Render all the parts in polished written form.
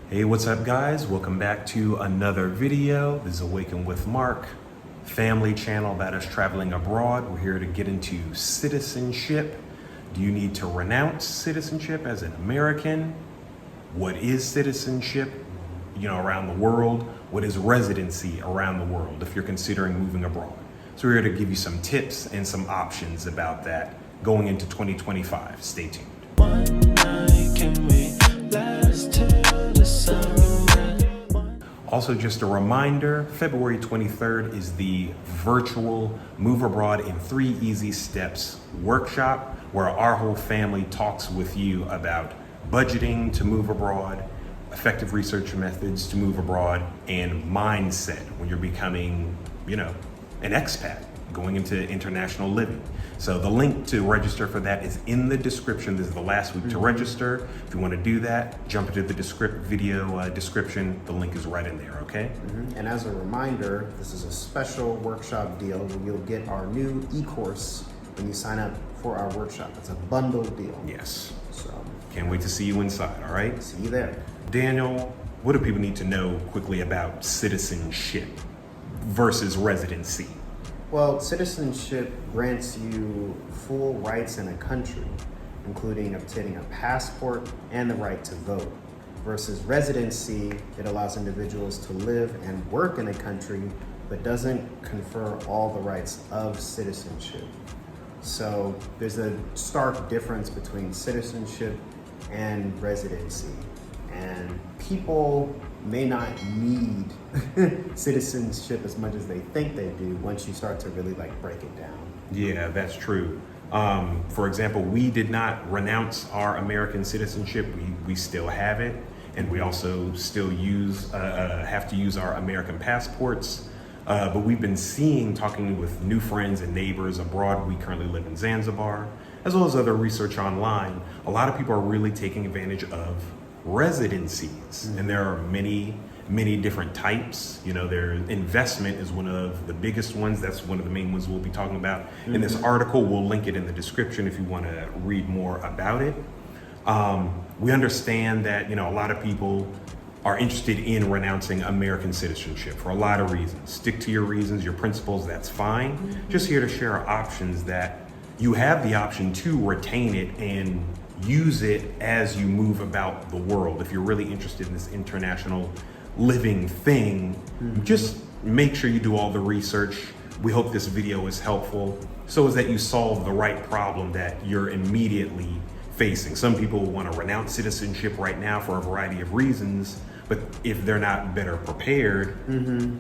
Hey, what's up guys? Welcome back to another video. This is Awaken with Mark, family channel about us traveling abroad. We're here to get into citizenship. Do you need to renounce citizenship as an American? What is citizenship, around the world? What is residency around the world if you're considering moving abroad? So we're here to give you some tips and some options about that going into 2025. Stay tuned. One night, can we last till the sun? Also, just a reminder, February 23rd is the virtual Move Abroad in 3 Easy Steps workshop, where our whole family talks with you about budgeting to move abroad, effective research methods to move abroad, and mindset when you're becoming, an expat going into international living. So the link to register for that is in the description. This is the last week to register. If you want to do that, jump into the video description. The link is right in there, okay? And as a reminder, this is a special workshop deal where you'll get our new e-course when you sign up for our workshop. It's a bundled deal. Yes. So Can't wait to see you inside, all right? see you there. Daniel, what do people need to know quickly about citizenship versus residency? Well, citizenship grants you full rights in a country, including obtaining a passport and the right to vote. Versus residency, it allows individuals to live and work in a country, but doesn't confer all the rights of citizenship. So there's a stark difference between citizenship and residency. And people may not need citizenship as much as they think they do once you start to really break it down. Yeah, that's true. For example, we did not renounce our American citizenship. We still have it, and we also still have to use our American passports. But we've been talking with new friends and neighbors abroad. We currently live in Zanzibar, as well as other research online. A lot of people are really taking advantage of residencies, and there are many different types. Their investment is one of the biggest ones. That's one of the main ones we'll be talking about in this article. We'll link it in the description if you want to read more about it. We understand that a lot of people are interested in renouncing American citizenship for a lot of reasons. Stick to your reasons, your principles, that's fine. Just here to share options that you have the option to retain it and use it as you move about the world. If you're really interested in this international living thing, just make sure you do all the research. We hope this video is helpful so as that you solve the right problem that you're immediately facing. Some people want to renounce citizenship right now for a variety of reasons, but if they're not better prepared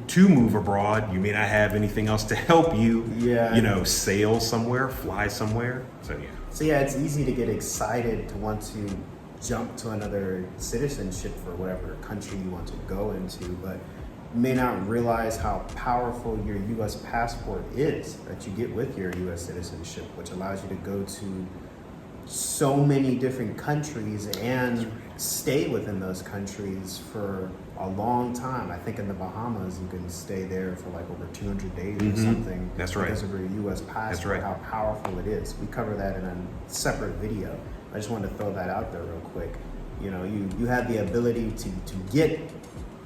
to move abroad, you may not have anything else to help you, sail somewhere, fly somewhere. So yeah, it's easy to get excited to want to jump to another citizenship for whatever country you want to go into, but you may not realize how powerful your U.S. passport is that you get with your U.S. citizenship, which allows you to go to so many different countries and stay within those countries for a long time. I think in the Bahamas, you can stay there for over 200 days or something. That's right. Because of your U.S. passport, That's right. how powerful it is. We cover that in a separate video. I just wanted to throw that out there real quick. You have the ability to get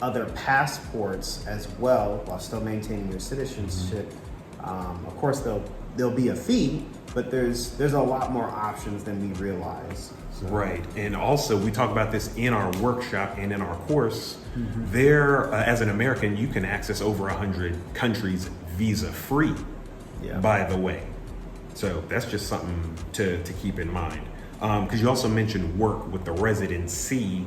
other passports as well while still maintaining your citizenship. Of course, there'll be a fee, but there's a lot more options than we realize. So. Right, and also we talk about this in our workshop and in our course. There, as an American, you can access over 100 countries visa-free, by the way. So that's just something to keep in mind. Because you also mentioned work with the residency.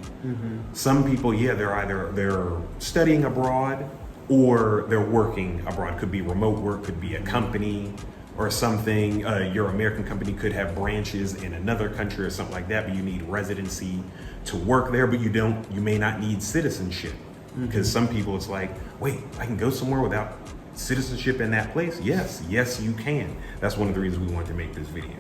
Some people, they're studying abroad or they're working abroad. Could be remote work, could be a company or something. Your American company could have branches in another country or something like that, but you need residency to work there, but you may not need citizenship. Because some people, it's like, wait, I can go somewhere without citizenship in that place? Yes, you can. That's one of the reasons we wanted to make this video.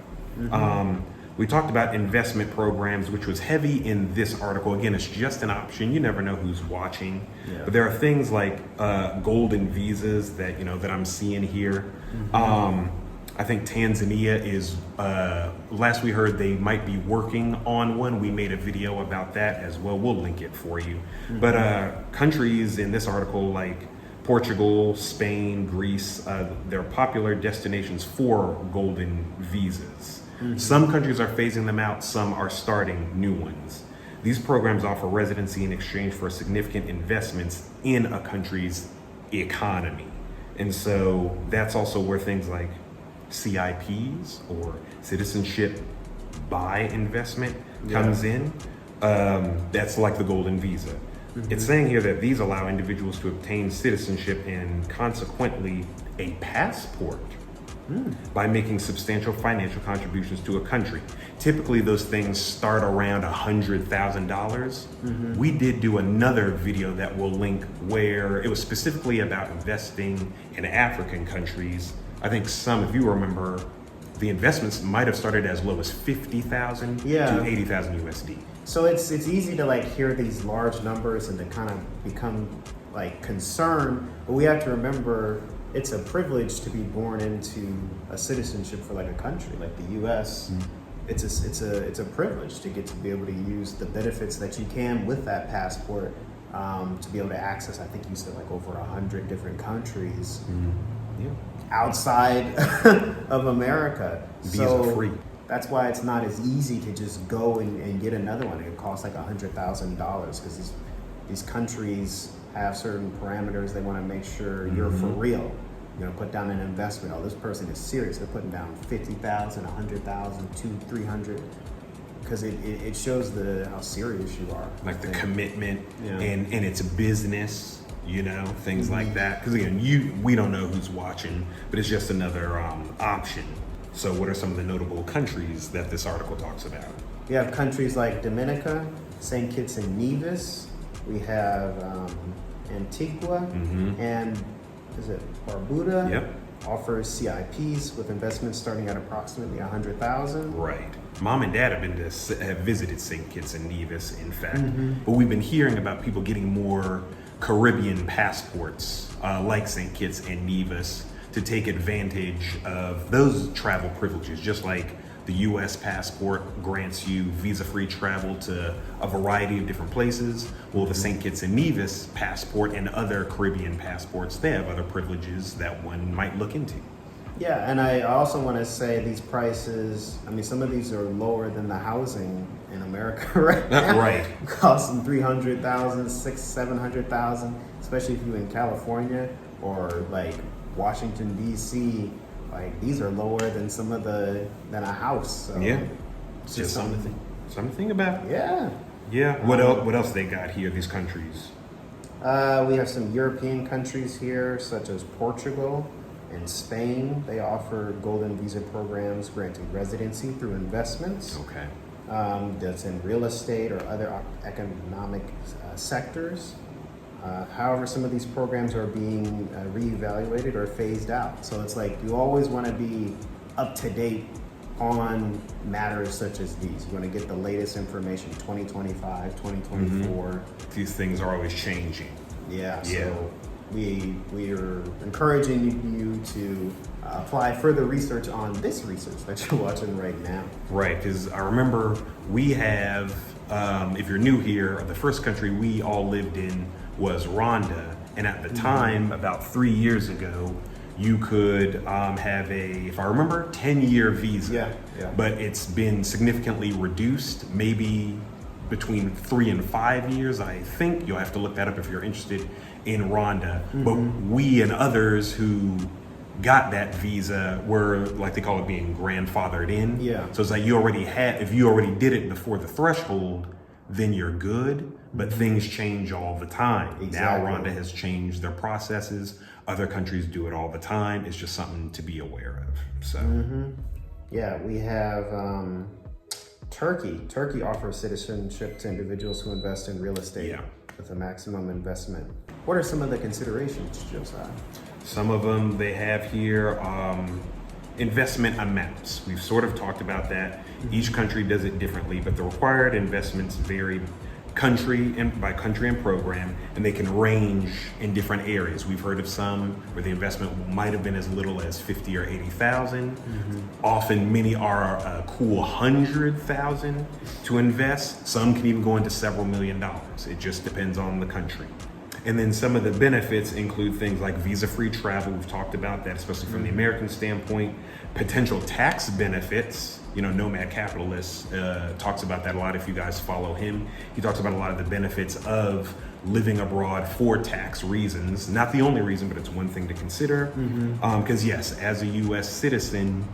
We talked about investment programs, which was heavy in this article. Again, it's just an option. You never know who's watching. But there are things like golden visas that that I'm seeing here. I think Tanzania is, last we heard, they might be working on one. We made a video about that as well. We'll link it for you. But countries in this article like Portugal, Spain, Greece, they're popular destinations for golden visas. Some countries are phasing them out, some are starting new ones. These programs offer residency in exchange for significant investments in a country's economy. And so that's also where things like CIPs or citizenship by investment comes in. That's like the golden visa. It's saying here that these allow individuals to obtain citizenship and consequently a passport by making substantial financial contributions to a country. Typically those things start around $100,000. We did do another video that we'll link where it was specifically about investing in African countries. I think some, if you remember, the investments might have started as low as 50,000 to 80,000 USD. So it's easy to like hear these large numbers and to kind of become like concerned, but we have to remember it's a privilege to be born into a citizenship for like a country like the U.S. It's a privilege to get to be able to use the benefits that you can with that passport, to be able to access. I think you said like over 100 different countries. Outside of America. Visa free. That's why it's not as easy to just go and get another one. It costs like $100,000 because these countries have certain parameters. They want to make sure you're for real. You're gonna put down an investment. Oh, this person is serious. They're putting down 50,000, 100,000, 200, 300, because it shows how serious you are. Like the commitment and it's a business. You know, things like that. Because again, we don't know who's watching, but it's just another option. So what are some of the notable countries that this article talks about? We have countries like Dominica, St. Kitts and Nevis. We have Antigua, and is it Barbuda? Yep. Offers CIPs with investments starting at approximately 100,000. Right. Mom and Dad have visited St. Kitts and Nevis, in fact, but we've been hearing about people getting more Caribbean passports like St. Kitts and Nevis to take advantage of those travel privileges, just like the U.S. passport grants you visa-free travel to a variety of different places. Well, the St. Kitts and Nevis passport and other Caribbean passports, they have other privileges that one might look into. Yeah, and I also want to say these prices, I mean, some of these are lower than the housing in America right now. Right. Costing $300,000, $600,000, $700,000, especially if you're in California or like Washington, D.C. Like these are lower than than a house. So it's just something to think about. Yeah. Yeah. What else they got here? These countries. We have some European countries here, such as Portugal and Spain. They offer golden visa programs granting residency through investments. Okay. That's in real estate or other economic sectors. However, some of these programs are being reevaluated or phased out. So it's like you always want to be up to date on matters such as these. You want to get the latest information, 2025, 2024. These things are always changing. Yeah. So we are encouraging you to apply further research on this research that you're watching right now. Right, because I remember we have, if you're new here, the first country we all lived in was Rwanda. And at the time, about 3 years ago, you could have if I remember, 10-year visa. Yeah. But it's been significantly reduced, maybe between 3 and 5 years. I think you'll have to look that up if you're interested in Rwanda. But we and others who got that visa were, like they call it, being grandfathered in. Yeah. So it's like if you already did it before the threshold, then you're good. But things change all the time. Exactly. Now Rwanda has changed their processes. Other countries do it all the time. It's just something to be aware of. So. Yeah, we have Turkey. Turkey offers citizenship to individuals who invest in real estate with a maximum investment. What are some of the considerations, Josiah? Some of them they have here, investment amounts. We've sort of talked about that. Each country does it differently, but the required investments vary country and program, and they can range in different areas. We've heard of some where the investment might have been as little as 50 or 80,000. Often many are a cool 100,000 to invest. Some can even go into several $1 million. It just depends on the country. And then some of the benefits include things like visa-free travel. We've talked about that, especially from the American standpoint. Potential tax benefits. Nomad Capitalist talks about that a lot if you guys follow him. He talks about a lot of the benefits of living abroad for tax reasons. Not the only reason, but it's one thing to consider. Because yes, as a US citizen,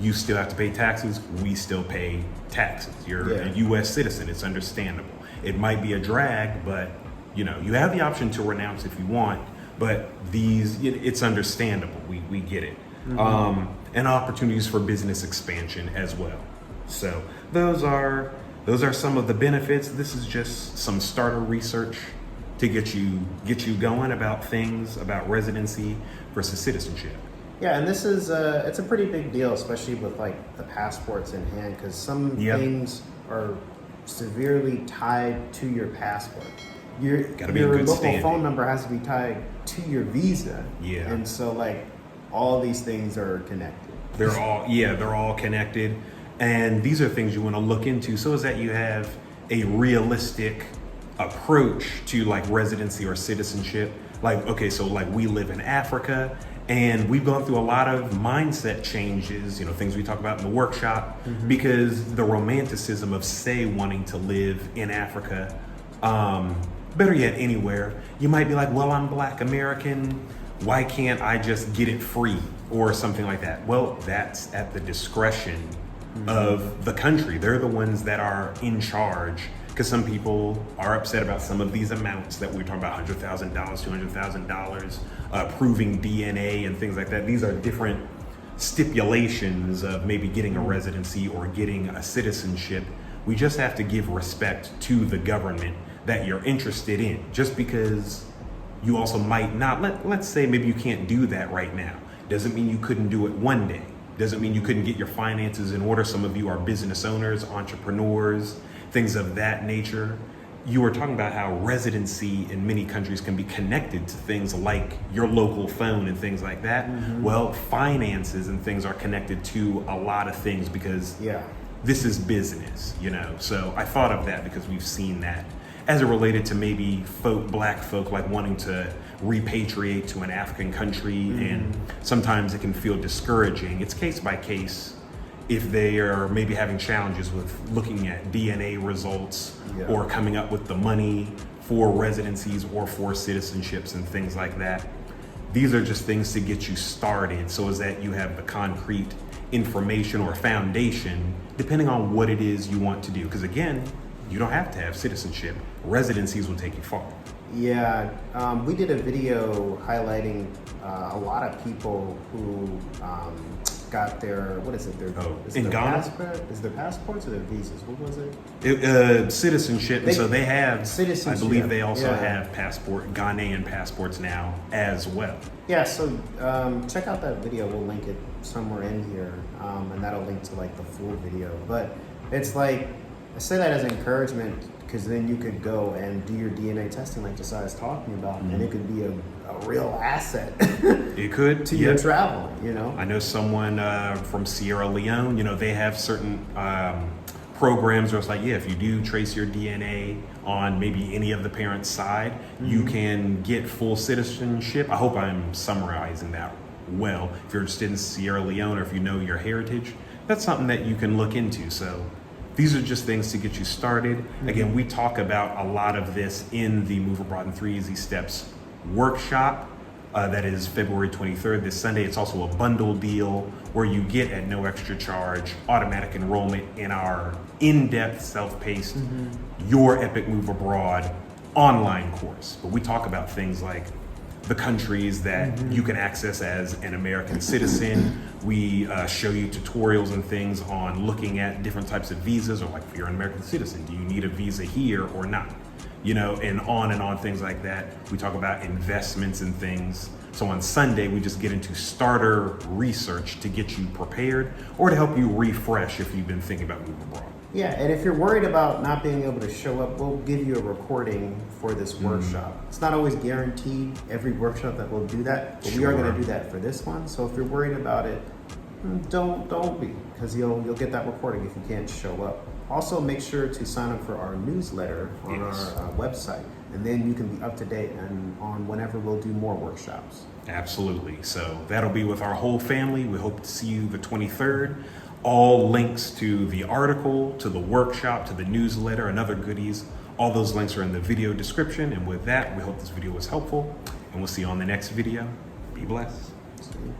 you still have to pay taxes. We still pay taxes. You're a US citizen. It's understandable. It might be a drag, but you have the option to renounce if you want, but it's understandable. We get it. And opportunities for business expansion as well. So those are some of the benefits. This is just some starter research to get you going about things about residency versus citizenship. Yeah, and this is it's a pretty big deal, especially with like the passports in hand, because some things are severely tied to your passport. Your local phone number has to be tied to your visa. Yeah. And so like all these things are connected. They're all connected. And these are things you want to look into so as that you have a realistic approach to like residency or citizenship. Like, okay, so like we live in Africa and we've gone through a lot of mindset changes, things we talk about in the workshop, because the romanticism of say wanting to live in Africa, better yet anywhere, you might be like, well, I'm Black American, why can't I just get it free or something like that? Well, that's at the discretion of the country. They're the ones that are in charge, because some people are upset about some of these amounts that we're talking about, $100,000, $200,000, proving DNA and things like that. These are different stipulations of maybe getting a residency or getting a citizenship. We just have to give respect to the government that you're interested in, just because you also might not, let's say maybe you can't do that right now. Doesn't mean you couldn't do it one day. Doesn't mean you couldn't get your finances in order. Some of you are business owners, entrepreneurs, things of that nature. You were talking about how residency in many countries can be connected to things like your local phone and things like that. Well, finances and things are connected to a lot of things because this is business, So I thought of that because we've seen that as it related to maybe Black folk like wanting to repatriate to an African country, and sometimes it can feel discouraging. It's case by case if they are maybe having challenges with looking at DNA results or coming up with the money for residencies or for citizenships and things like that. These are just things to get you started so as that you have the concrete information or foundation depending on what it is you want to do. Because again, you don't have to have citizenship. Residencies will take you far. Yeah, we did a video highlighting a lot of people who got their, what is it? In Ghana? Is their passports or their visas? What was it? Citizenship. So they have, citizenship. I believe they also have Ghanaian passports now as well. Yeah, so check out that video. We'll link it somewhere in here, and that'll link to like the full video. But it's like, I say that as encouragement because then you could go and do your DNA testing like Josiah's talking about, and it could be a real asset. It could to your travel, I know someone from Sierra Leone, they have certain programs where it's like, if you do trace your DNA on maybe any of the parents' side, you can get full citizenship. I hope I'm summarizing that well. If you're interested in Sierra Leone or if you know your heritage, that's something that you can look into. So these are just things to get you started. Again, we talk about a lot of this in the Move Abroad in 3 Easy Steps workshop. That is February 23rd, this Sunday. It's also a bundle deal where you get at no extra charge automatic enrollment in our in-depth, self-paced, Your Epic Move Abroad online course. But we talk about things like the countries that you can access as an American citizen. We show you tutorials and things on looking at different types of visas, or like if you're an American citizen, do you need a visa here or not? And on things like that. We talk about investments and things. So on Sunday, we just get into starter research to get you prepared or to help you refresh if you've been thinking about moving abroad. Yeah, and if you're worried about not being able to show up, we'll give you a recording for this workshop. It's not always guaranteed every workshop that we'll do that, but we are going Sure. to do that for this one. So if you're worried about it, don't be, because you'll get that recording if you can't show up. Also, make sure to sign up for our newsletter on Yes. our website, and then you can be up to date on whenever we'll do more workshops. Absolutely. So that'll be with our whole family. We hope to see you the 23rd. All links to the article, to the workshop, to the newsletter, and other goodies, all those links are in the video description. And with that, we hope this video was helpful, and we'll see you on the next video. Be blessed. See you.